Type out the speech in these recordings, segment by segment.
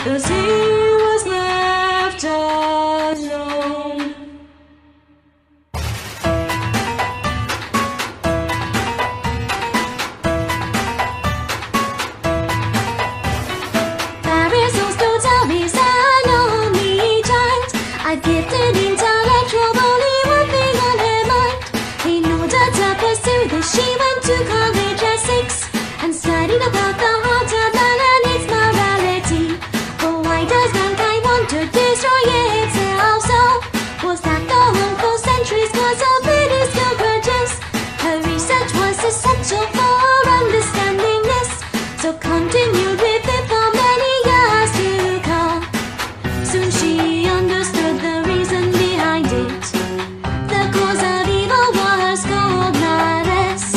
'cause he was left alone. Barisol's total is an only child, a gifted intellectual, only one thing on her mind. In order to pursue this, she went to college at 6 and studied about the heart of man and its morality. But why does mankind want to destroy itself so? Was that the home for centuries was of minuscule grudges? Her research was essential for understanding this, so continued with it for many years to come. Soon she understood the reason behind it. The cause of evil was called malice.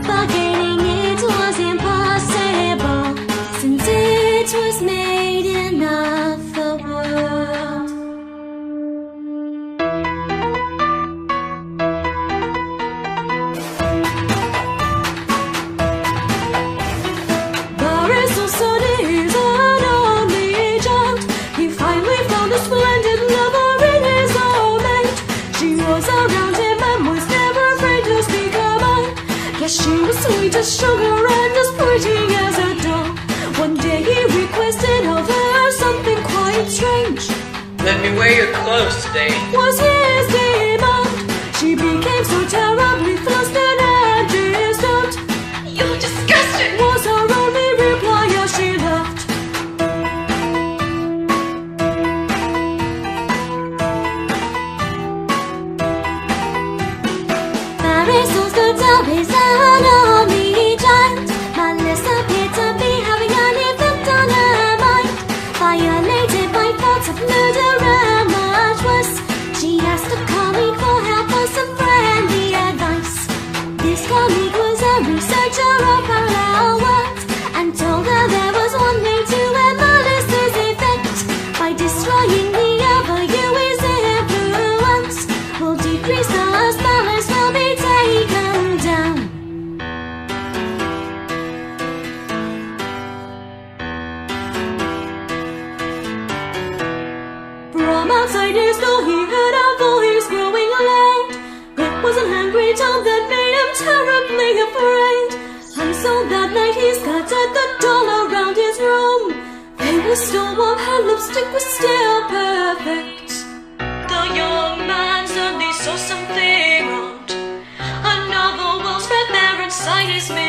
Forgetting it was impossible, since it was made in of the world. Barisol son is an only child. He finally found a splendid lover in his old mate. She was around him and was never afraid to speak her mind. Yes, she was sweet as sugar and as pretty as a doll. One day he requested of her something quite strange. Let me wear your clothes today. Was his demand. She became so terribly flustered and disturbed. You're disgusting! Was her only reply as she left. Barisol's total is an only child. Malice appeared to be having an effect on her mind. Violated by thoughts of murder and much worse, she asked a colleague for help for some friendly advice. This colleague was a researcher of parallel worlds and told her there was one way to end malice's effect. By destroying the other, you his influence will decrease as malice will be taken down. From outside his door he heard a voice growing loud. It was an angry tone that made him terribly afraid. And so that night he scattered the doll around his room. They were still warm, her lipstick was still perfect. The young man suddenly saw something odd. Another world spread there inside his mirror.